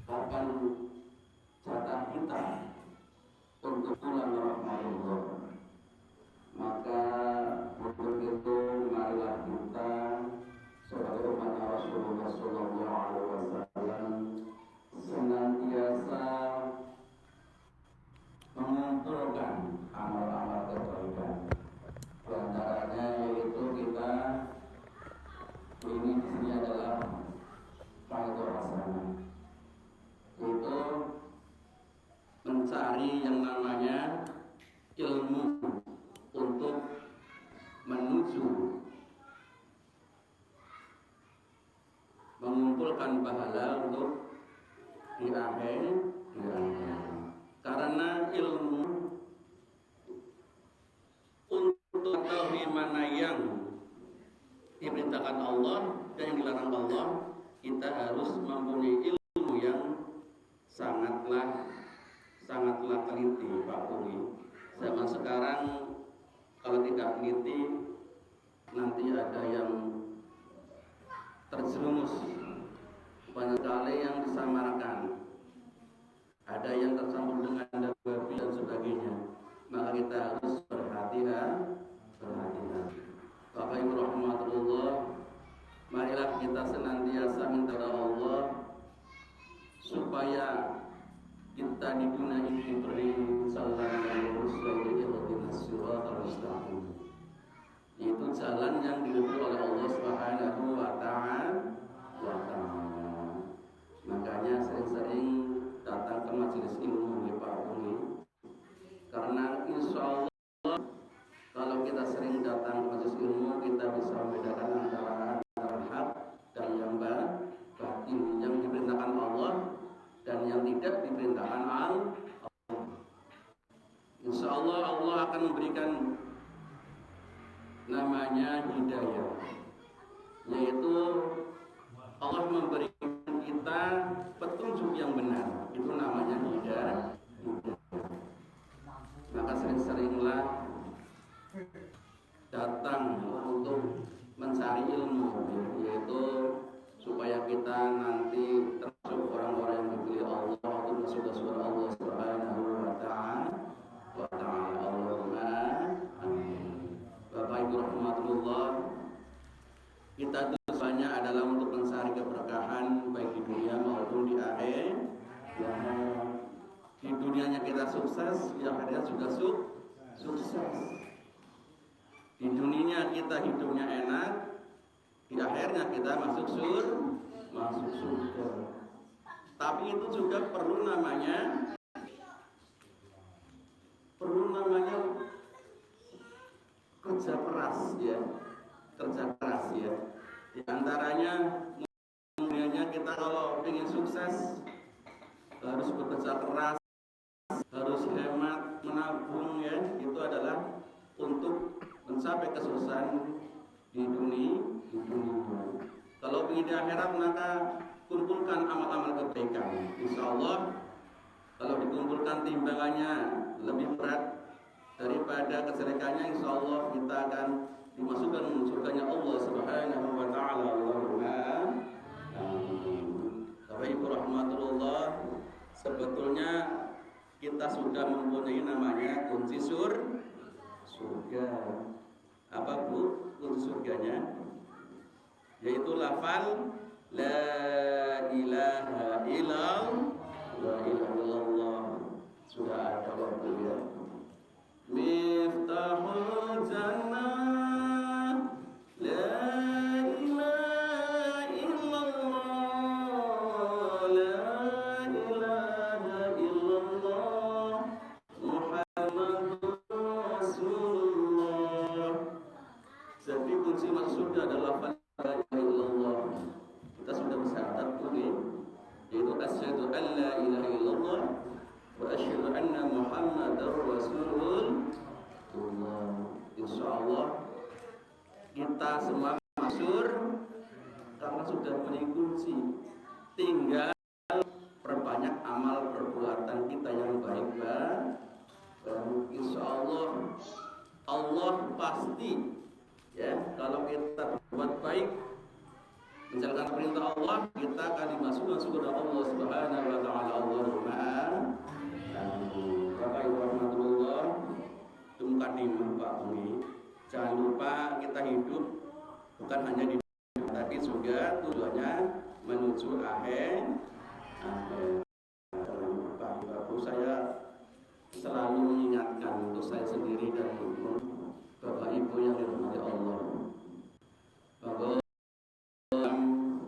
kapan jatah kita untuk bulan Ramadan. Maka untuk itu marilah kita sebagai umat Rasulullah Sallallahu Alaihi Wasallam senantiasa mengumpulkan amal-amal kebaikan. Di antaranya yaitu kita ini di sini adalah Faidu Hasanah, itu mencari yang namanya ilmu untuk menuju mengumpulkan pahala untuk di akhir. Karena ilmu untuk mengetahui mana yang diperintahkan Allah dan yang dilarang Allah, kita harus mempunyai ilmu yang sangatlah teliti, Pak Punggi. Zaman sekarang kalau tidak teliti nanti ada yang terjerumus, banyak sekali yang disamarkan, ada yang tercampur dengan babi dan sebagainya. Maka kita harus berhati-hati. Bapak Ibu rahmatullah, marilah kita senantiasa minta kepada Allah supaya kita di dunia ini diberi yaitu jalan yang diridhoi oleh Allah Subhanahu wa Ta'ala. Makanya sering-sering datang ke majelis ilmu di Pak Umi, karena insya Allah kalau kita sering datang ke majelis ilmu, kita bisa membedakan antara hak dan yang batin, yang diperintahkan Allah dan yang tidak diperintahkan Allah. Insya Allah Allah akan memberikan namanya hidayah, yaitu Allah memberikan kita petunjuk yang benar, itu namanya hidayah. Maka sering-seringlah datang untuk mencari ilmu, yaitu supaya kita nanti termasuk orang-orang yang dipilih Allah untuk masuk ke surga Allah Subhanahu wa Ta'ala. Allahumma amin. Bapak Ibu rahmatullah, kita tujuannya adalah untuk mencari keberkahan baik di dunia maupun di akhir. Di dunianya kita sukses, di akhirnya juga sukses. Di dunia kita hidupnya enak, di akhirnya kita masuk surga. Tapi itu juga perlu namanya kerja keras ya. Di antaranya kita kalau ingin sukses harus bekerja keras, harus hemat, menabung ya. Itu adalah untuk mencapai kesuksesan di dunia. Kalau ingin di akhirat, maka kumpulkan amal-amal kebaikan. Insya Allah kalau dikumpulkan timbangannya lebih berat daripada kejelekannya, insya Allah kita akan dimasukkan surganya Allah Subhanahu wa Ta'ala. Allahumma amin. Bapak Ibu rahmatullah, sebetulnya kita sudah mempunyai namanya kunci surga. Apa Bu kunci surganya? Yaitu lafal la ilaha illallah. Sudah ada waktu ya. Miftahul jannah la ilaha illallah, la ilaha illallah Muhammadur Rasulullah. Jadi kunci masuk surga adalah la ilaha illallah. Kita sudah bersyahadat yaitu asyhadu an la ilaha illallah wa asyhadu anna Muhammadar Rasulullah. Insyaallah kalimat syukur Allah Subhanahu wa taala. Allahumma amin. Bapak Ibu rahmatullah, itu mukadimah Pak Bumi. Jangan lupa kita hidup bukan hanya di dunia, tapi juga tujuannya menuju akhir. Bapak saya selalu mengingatkan untuk saya sendiri dan Bapak Ibu yang dirahmati Allah, bahwa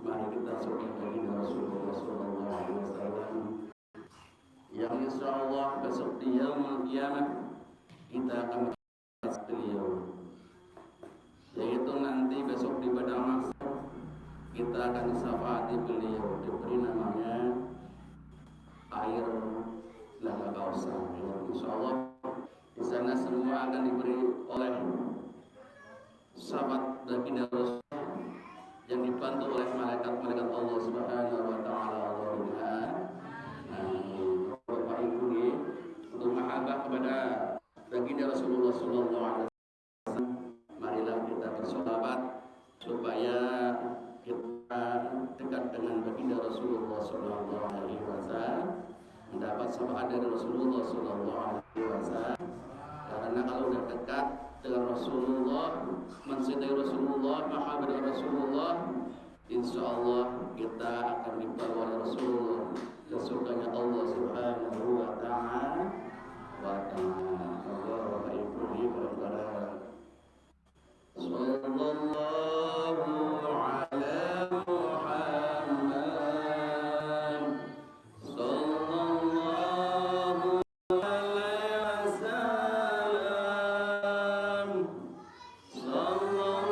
mari kita sholat bagi Rasulullah SAW yang insya Allah besok di yaumul qiyamah kita akan melihat beliau, yaitu nanti besok di padang mahsyar kita akan syafaati beliau, diberi namanya air Laga Kausar. Insya Allah di sana semua akan diberi oleh sahabat baginda Rasul yang dibantu oleh malaikat-malaikat Allah Subhanahu wa taala. Allahumma amin. Bapak Ibu nih, untuk mahabbah kepada baginda Rasulullah sallallahu alaihi wasallam, marilah kita bersahabat supaya kita dekat dengan baginda Rasulullah sallallahu alaihi wasallam, mendapat syafaat dari Rasulullah sallallahu alaihi wasallam. Karena kalau udah dekat dengan Rasulullah, mencintai Rasulullah, mahabbah dengan Rasulullah, insya Allah kita akan dibawa oleh Rasulullah ke surganya Allah Subhanahu wa taala. Allah Bapak Ibu di bareng-bareng. Sallallahu ala Muhammad, sallallahu alaihi wasallam, sallallahu ala Muhammad, sallallahu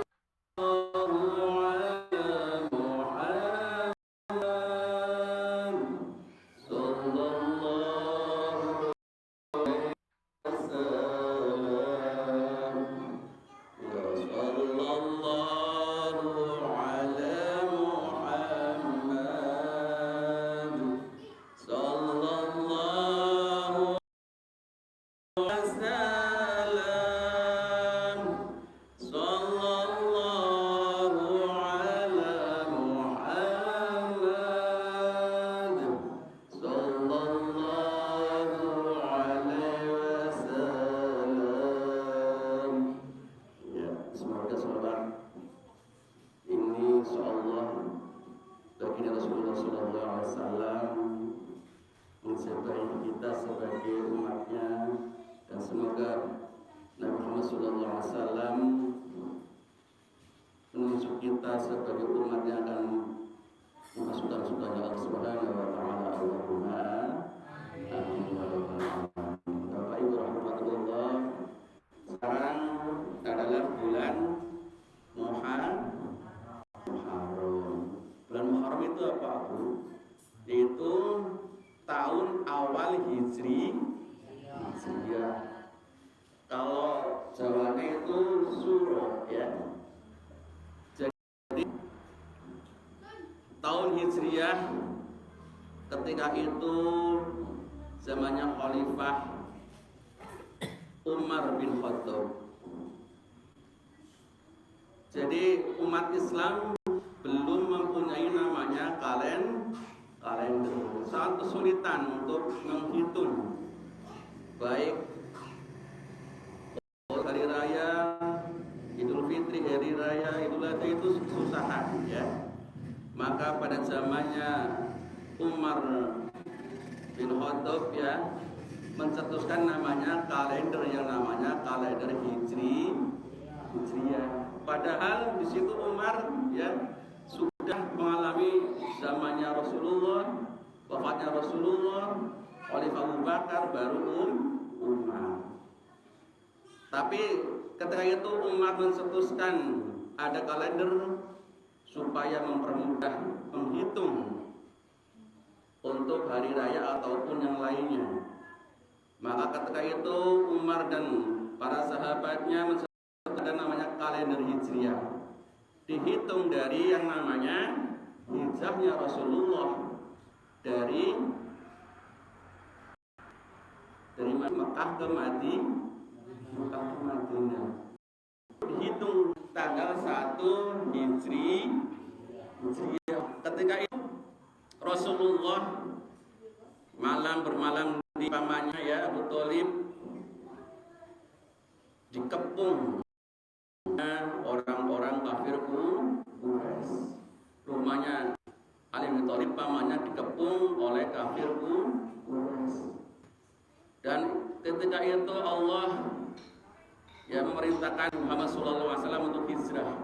kita sebagai umatnya, dan semoga Nabi Muhammad SAW menunjuk kita sebagai umat yang akan memasukkan surganya Allah Subhanahu wa taala. Allahumma amin. Bapak Ibu rahmatullah, sekarang adalah bulan Muharram. Bulan Muharram itu apa, Bu? Itu tahun awal Hijriah. Kalau Jawanya itu Suro, ya. Jadi tahun Hijriah ketika itu zamannya Khalifah Umar bin Khattab. Jadi umat Islam belum mempunyai namanya kalender, sangat kesulitan untuk menghitung baik hari raya Idul Fitri, hari raya Idul Adha itu kesusahan, ya. Maka pada zamannya Umar bin Khattab, ya, mencetuskan namanya kalender yang namanya kalender Hijriah. Padahal di situ Umar, ya, sudah mengalami zamannya Rasulullah, wafatnya Rasulullah, Khalifah Abu Bakar, baru Umar. Tapi ketika itu Umar mencetuskan ada kalender supaya mempermudah menghitung untuk hari raya ataupun yang lainnya. Maka ketika itu Umar dan para sahabatnya mencetuskan namanya kalender Hijriah. Dihitung dari yang namanya hijrahnya Rasulullah dari Mekah ke Madinah. Dihitung tanggal 1 Hijriah. Ketika itu Rasulullah bermalam di pamannya ya Abu Thalib, dikepung orang-orang kafir Quraisy. Rumahnya Ali bin Thalib pamannya dikepung oleh kafir Quraisy. Dan ketika itu Allah yang memerintahkan Muhammad SAW untuk hijrah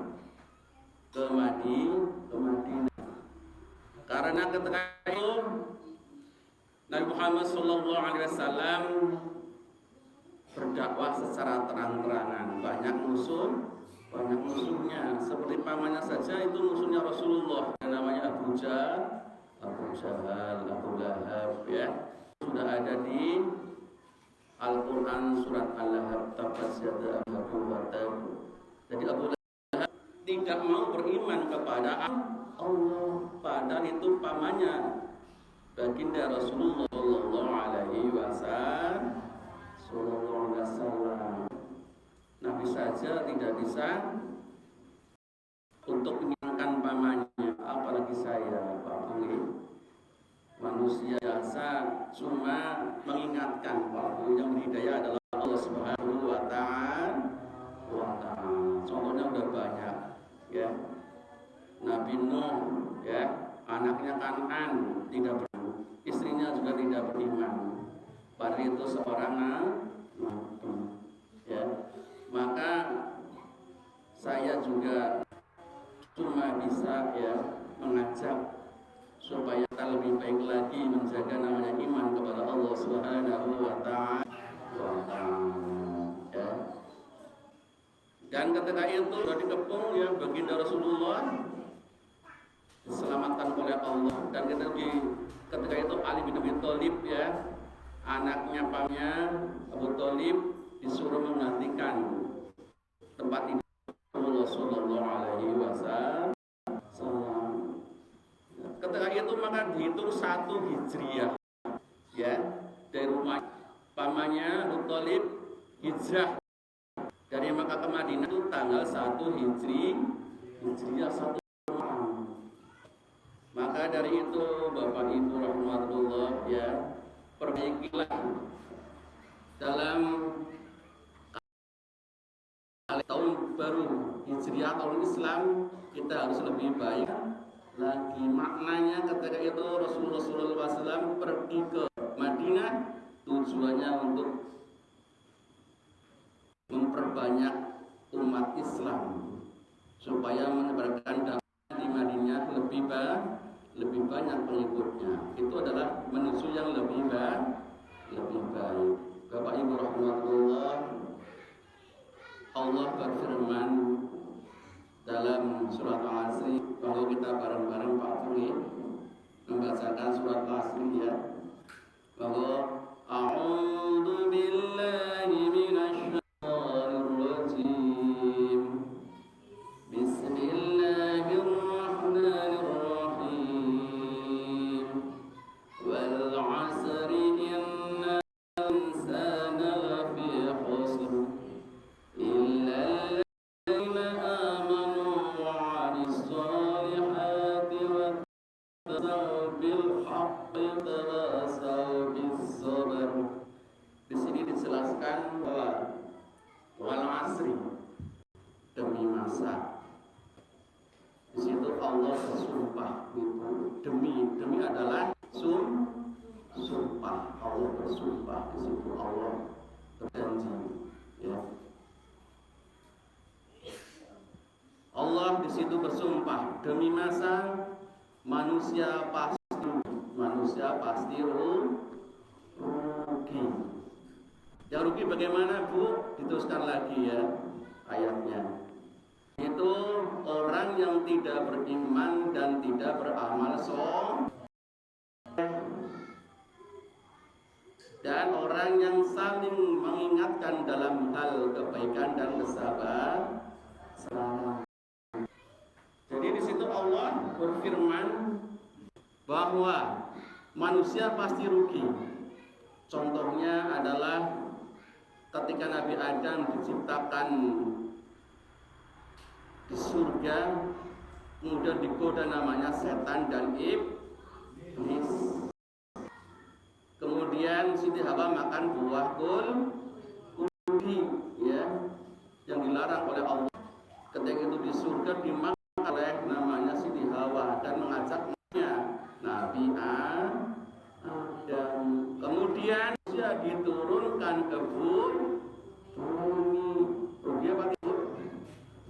ke Madinah. Karena ketika itu Nabi Muhammad SAW berdakwah secara terang-terangan, banyak musuhnya. Seperti pamannya saja itu musuhnya Rasulullah, yang namanya Abu Jahal, Abu Lahab ya. Sudah ada di Al-Quran surat Al-Lahab, tabbat yada Abi Lahab. Jadi Abu Lahab tidak mau beriman kepada Allah, padahal itu pamannya baginda Rasulullah Sallallahu Alaihi Wasallam. Nabi saja tidak bisa untuk menyenangkan pamannya, apalagi saya, Pak Buli. Manusia biasa cuma mengingatkan, Pak Buli, yang berhidayah adalah Allah Subhanahu Wa Ta'ala. Contohnya udah banyak, ya. Nabi Nuh, ya, anaknya Kan'an tidak beriman, istrinya juga tidak beriman. Padahal itu seorang nabi, ya. Maka saya juga cuma bisa ya mengajak supaya kita lebih baik lagi menjaga namanya iman kepada Allah Subhanahu Wa Ta'ala. Ya. Dan ketika itu sudah dikepung ya baginda Rasulullah, diselamatkan oleh Allah. Dan ketika itu Ali bin Abi Thalib ya, anaknya pamannya Abu Thalib, disuruh menggantikan tempat tidur Rasulullah Sallallahu Alaihi Wasallam. Ketika itu maka dihitung 1 Hijriah ya, dari rumah pamannya Abu Thalib hijrah dari Makkah ke Madinah itu tanggal 1 Hijriah 1 Muharram. Maka dari itu Bapak Ibu rahmatullah ya, perbaikilah dalam tahun baru Hijriah, tahun Islam, kita harus lebih baik lagi. Maknanya ketika itu Rasulullah SAW pergi ke Madinah tujuannya untuk memperbanyak umat Islam supaya menebarkan dakwah di Madinah lebih banyak pengikutnya. Itu adalah menuju yang lebih baik. Bapak Ibu rahmatullah, Allah berfirman dalam surat Al-Asr. Kalau kita bareng-bareng Pak Fuli membacakan surat Al-Asr ya. Bahwa a'udzu billahi minasy syaithanir rajim. Bismillahirrahmanirrahim. Wal 'asri innal insana lafi khusr illa alladziina aamanu wa 'amilus shalihati wa tawasaw bil haqqi tawasaw bis sabr. Di sini dijelaskan bahwa wal 'asri, demi masa. Di situ Allah bersumpah, demi adalah sumpah. Allah bersumpah, di situ Allah berjanji ya. Allah di situ bersumpah demi masa, manusia pasti rugi. Yang rugi bagaimana, Bu? Diteruskan lagi ya ayatnya. Itu orang yang tidak beriman dan tidak beramal soleh, dan orang yang saling mengingatkan dalam hal kebaikan dan kesabaran. Jadi di situ Allah berfirman bahwa manusia pasti rugi. Contohnya adalah ketika Nabi Adam diciptakan di surga, kemudian digoda namanya setan dan Siti Hawa makan buah kuldi, ya, yang dilarang oleh Allah. Ketika itu di surga dimakan oleh namanya Siti Hawa dan mengajaknya Nabi Adam. Kemudian dia diturunkan ke bumi. Rugi apa tidak?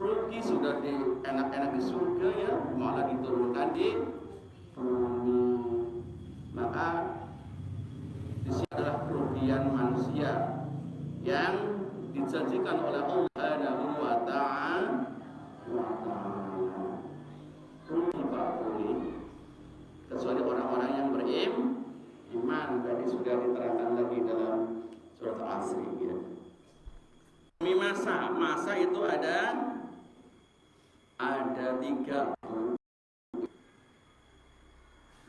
Rugi, sudah di enak-enak di surga ya, malah diturunkan di bumi. Maka di sini adalah kerugian manusia yang dijanjikan oleh Allah Subhanahu wa ta'ala. Rugi Pak Rugi, kecuali orang-orang yang beriman. Tadi sudah diterangkan lagi dalam surat Al-Asr ya. Masa itu ada tiga.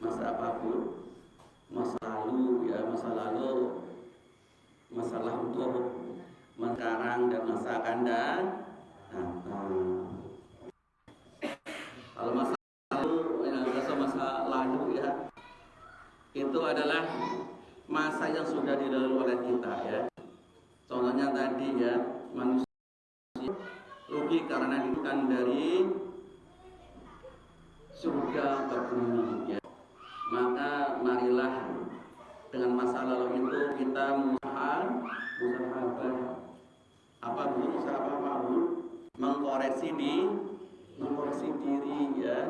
Masa apa Bu? Masa lalu ya, masa lalu, masalah untuk sekarang dan masa akan datang. Kalau masa lalu ya, itu adalah masa yang sudah dilalui oleh kita ya. Contohnya tadi ya, manusia rugi karena dibukan dari surga ke bumi ya. Maka marilah dengan masa lalu itu kita musahabah. Apa Bu? Musahabah Bu? Mengkoreksi diri ya.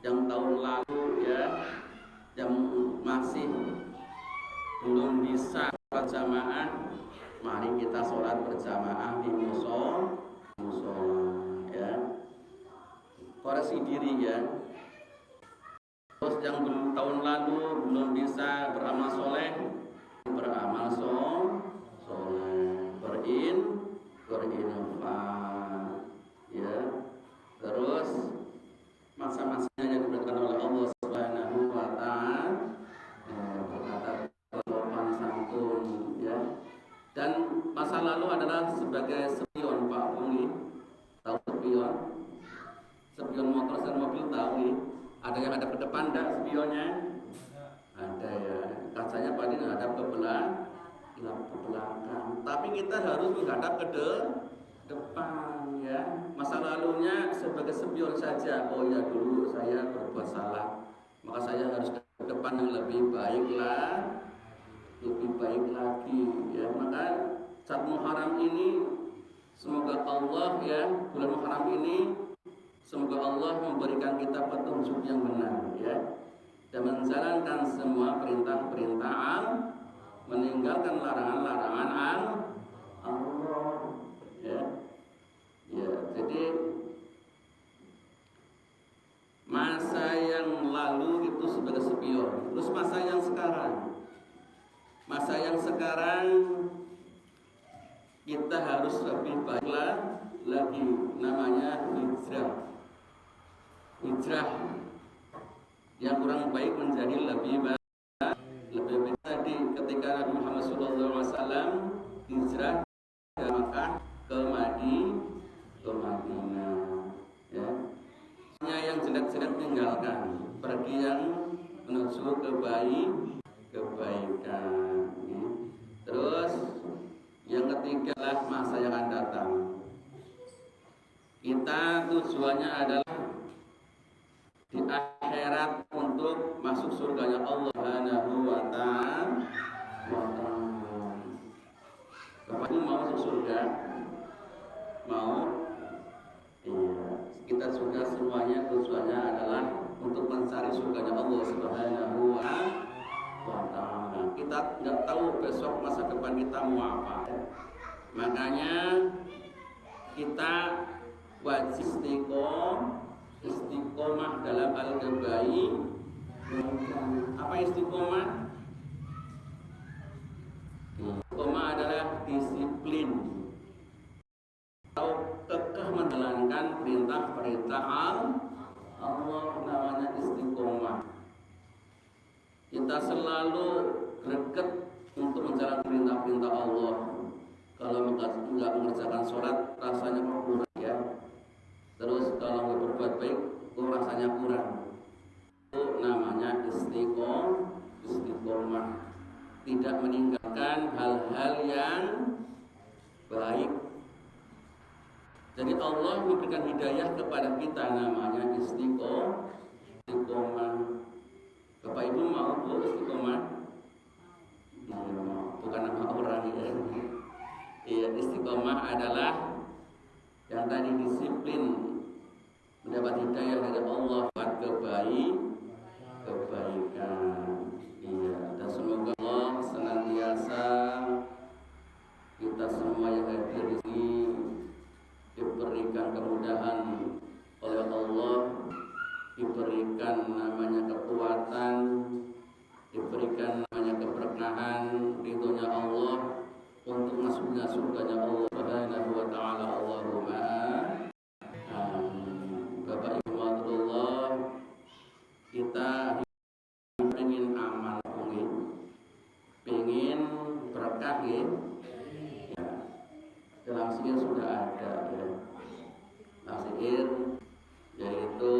Yang tahun lalu ya, yang masih belum bisa berjamaah, mari kita sholat berjamaah di musola ya. Koreksi diri ya. Terus yang tahun lalu belum bisa beramal soleh, beramal soleh, berinfak ya. Terus masa-masanya yang diberikan oleh Allah Subhanahu wa ta'ala, berkata sopan santun ya. Dan masa lalu adalah sebagai spion Pak Bungi. Tahu spion? Spion motor dan mobil tahu ya? Ada yang hadap ke depan enggak spionnya? Ada ya. Kacanya paling hadap ke belakang. Tapi kita harus menghadap ke depan ya. Masa lalunya sebagai spion saja. Oh ya, dulu saya berbuat salah, maka saya harus ke depan yang lebih baik lagi ya. Maka saat Muharram ini semoga Allah ya, bulan Muharram ini semoga Allah memberikan kita petunjuk yang benar ya, dan menjalankan semua perintah-perintah, meninggalkan larangan-larangan Allah ya. Ya, jadi masa yang lalu itu sebagai spion. Terus masa yang sekarang kita harus lebih baik lagi, namanya hijrah yang kurang baik menjadi lebih baik. Tadi ketika Nabi Muhammad SAW hijrah dari Makkah ke Madinah ya. Yang jelek-jelek tinggalkan, pergi yang menuju kebaikan ya. Terus yang ketiga adalah masa yang akan datang. Kita tujuannya adalah di akhirat untuk masuk surganya Allah Subhanahu wa ta'ala. Bapak Ibu mau masuk surga? Mau? Iya. Kita juga semuanya tujuannya adalah untuk mencari surganya Allah Subhanahu wa ta'ala. Kita tidak tahu besok masa depan kita mau apa. Makanya kita wajib istiqomah dalam hal kebaikan. Apa istiqomah? Istiqomah adalah disiplin atau kekeh menjalankan perintah-perintah Allah, namanya istiqomah. Kita selalu greget untuk menjalankan perintah-perintah Allah. Kalau enggak mengerjakan sholat, rasanya kurang ya. Terus kalau nggak berbuat baik, rasanya kurang. Itu namanya istiqomah, tidak meninggalkan mengerjakan hal-hal yang baik. Jadi Allah memberikan hidayah kepada kita, namanya istiqomah. Bapak Ibu mau Bu istiqomah? Ya, bukan nama orang ya. Iya, istiqomah adalah yang tadi disiplin, mendapat hidayah dari Allah buat kebaikan. Iya, dan semoga Allah senantiasa kita semua yang hadir di sini diberikan kemudahan oleh Allah, diberikan namanya kekuatan, diberikan namanya keberkahan, ridhonya Allah untuk masuknya surganya Allah Subhanahu wa taala. Allahumma amin. Bapak Ibu Allah, kita ingin aman, ingin berkah ya. Dalam sihir sudah ada ya. Nah, sihir yaitu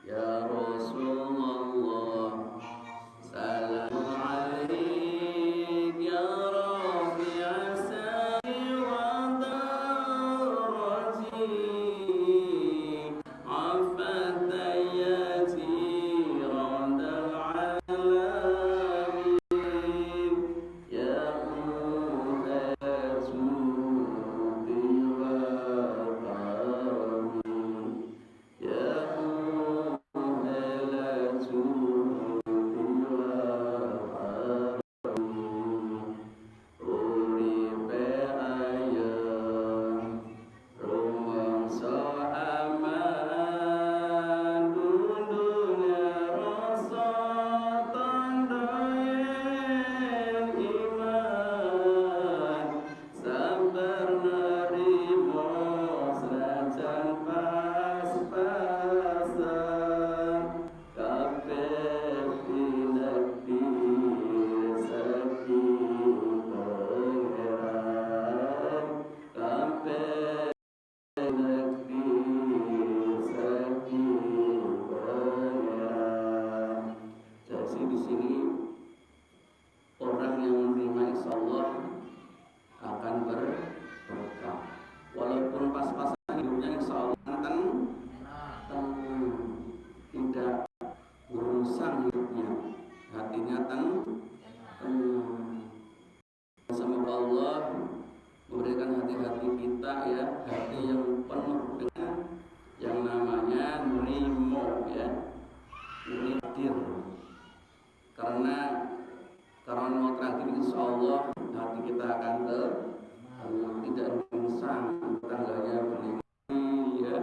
ya Rasulullah salam alaik ya Rafi'a sari wa darajih afatayati randal alamin ya di sini orang yang menerima insyaallah akan berkah. Walaupun pas-pasan hidupnya insyaallah tidak berurusan hidupnya, hatinya semoga Allah memberikan hati-hati kita ya, hati yang penuh dengan yang namanya nerimo ya, hadir. Karena mau terakhir insyaallah hati kita akan tidak insang, tetangganya beli ya,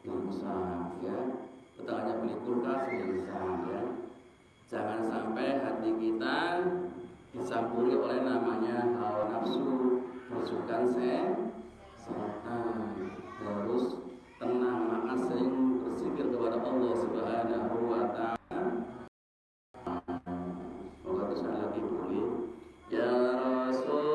insang ya, tetangganya beli kulkas insang ya. Jangan sampai hati kita dicampuri oleh namanya hawa nafsu, rujukan setan. Harus tenang, maka sering berzikir kepada Allah Subhanahu wa taala. Ya Rasul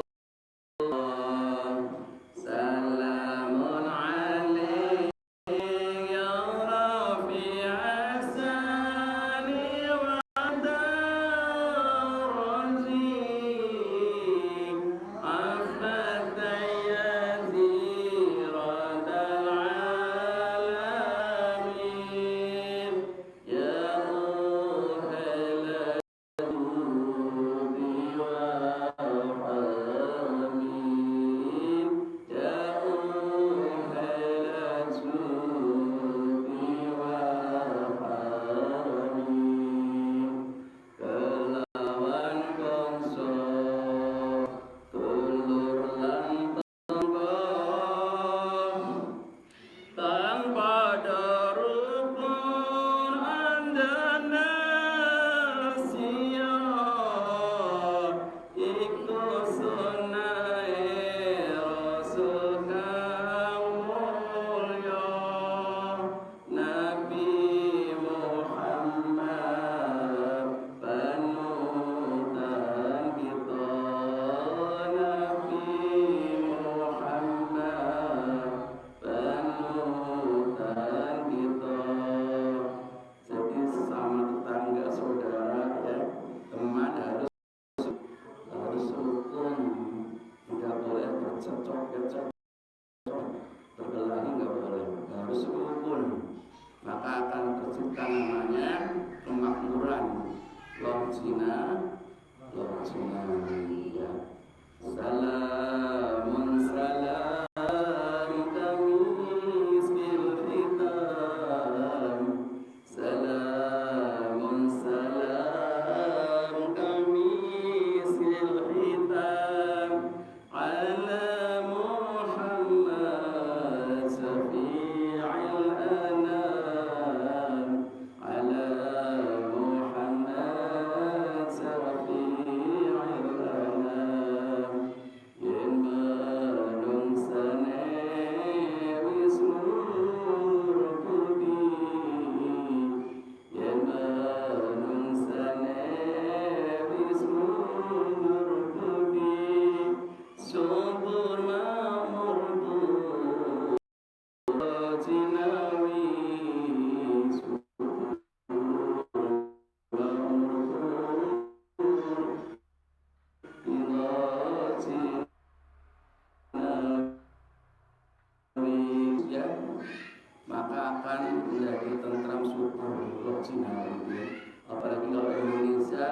lebih tentram, subur, logina gitu ya. Apalagi kalau Indonesia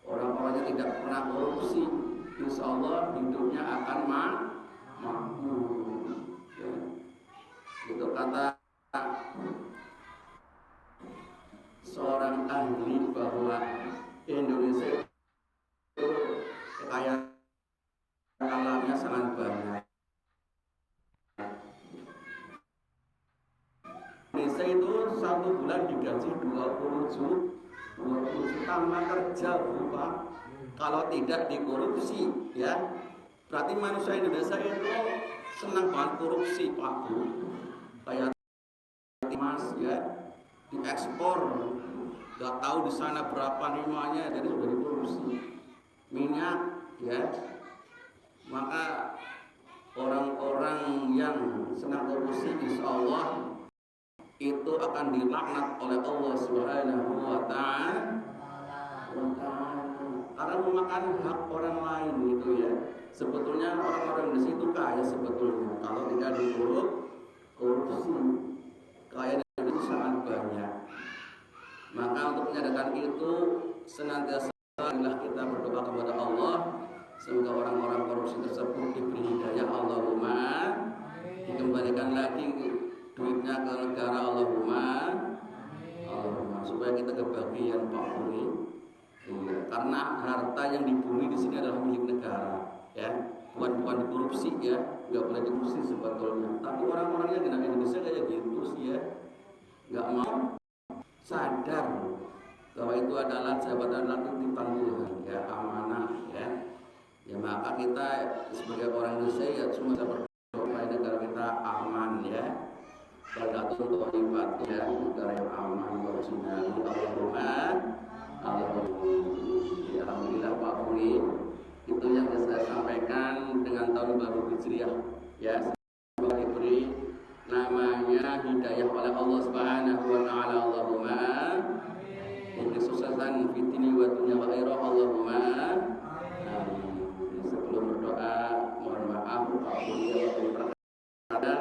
orang-orangnya tidak pernah korupsi, insya Allah hidupnya akan makmur ya. Itu kata seorang ahli bahwa Indonesia itu kekayaan alamnya sangat banyak. Indonesia itu satu bulan digaji 20 juta kerja Pak. Kalau tidak dikorupsi ya, berarti manusia Indonesia itu senang banget korupsi Pak Bu. Kayak emas ya, diekspor, nggak tahu di sana berapa nimanya, jadi sudah dikorupsi. Minyak ya, maka orang-orang yang senang korupsi insya Allah itu akan dilaknat oleh Allah Subhanahu wa Ta'ala karena memakan hak orang lain gitu ya. Sebetulnya orang-orang di situ kaya sebetulnya kalau tidak dikorupsi, kaya itu sangat banyak. Maka untuk menyatakan itu senantiasa kita berdoa kepada Allah semoga orang-orang korupsi tersebut diberi hidayah, Allahumma, dikembalikan lagi duitnya ke negara, Allahumma, supaya kita kebahagiaan Pak Buni. Iya, karena harta yang di bumi di sini adalah milik negara, ya, bukan dikorupsi ya, nggak boleh dikorupsi sebetulnya. Tapi orang-orangnya di Indonesia kayak gitu sih ya, nggak mau sadar bahwa itu adalah jabatan titipan Tuhan, ya, amanah, ya. Ya maka kita sebagai orang Indonesia ya cuma berdoa supaya negara kita aman ya. Baldatun thayyibat ya, negara yang aman wa jinani Alhamdulillah Pak Buni, itu yang saya sampaikan dengan tahun baru Hijriah ya. Semoga diberi namanya hidayah oleh Allah Subhanahu wa Ta'ala, Allahumma, diberi suksesan fitni wa dunya wa akhirah, Allahumma. Sebelum berdoa mohon maaf Pak Buni ada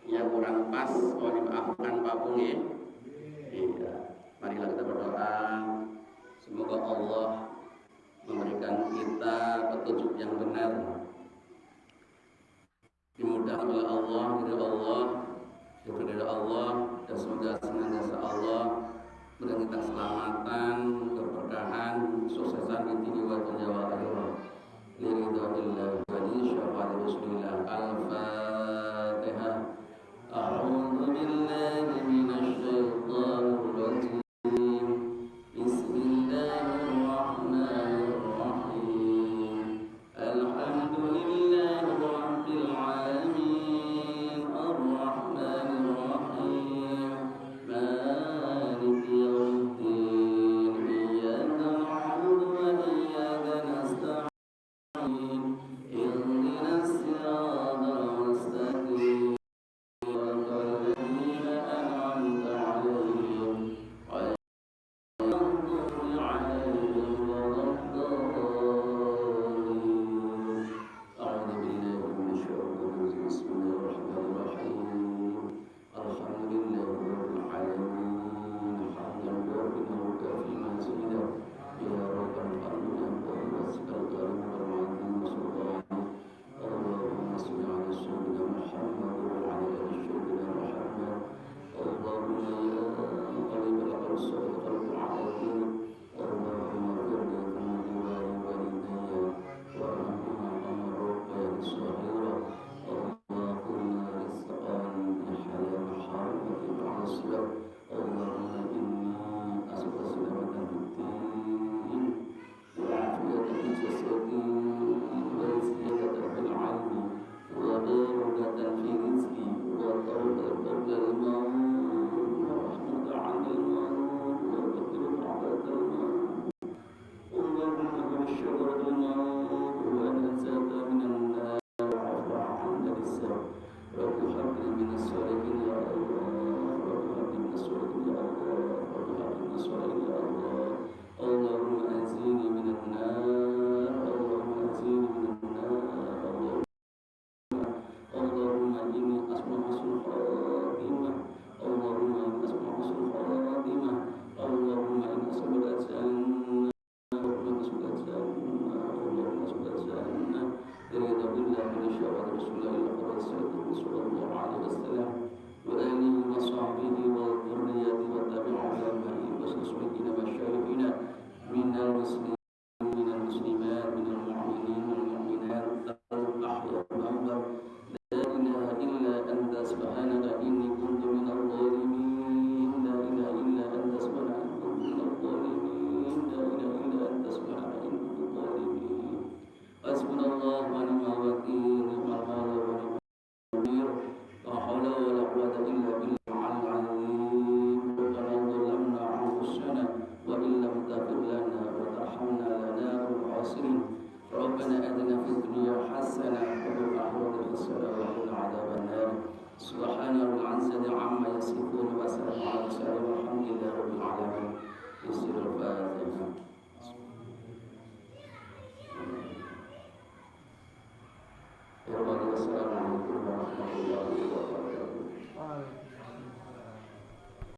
yang kurang pas, mohon dimaafkan Pak Buni. Iya, marilah kita berdoa semoga Allah memberikan kita petunjuk yang benar, dimudahkan oleh Allah, dari Allah, diberi dari Allah, dan semoga senantiasa Allah berikan kita keselamatan, keberkahan, suksesan di dunia wa dunya wa akhirah. Liridhillah wa li syafa'ati Rasulillah. Al-Fatihah. A'udzu billahi minasy syaithanir rajim.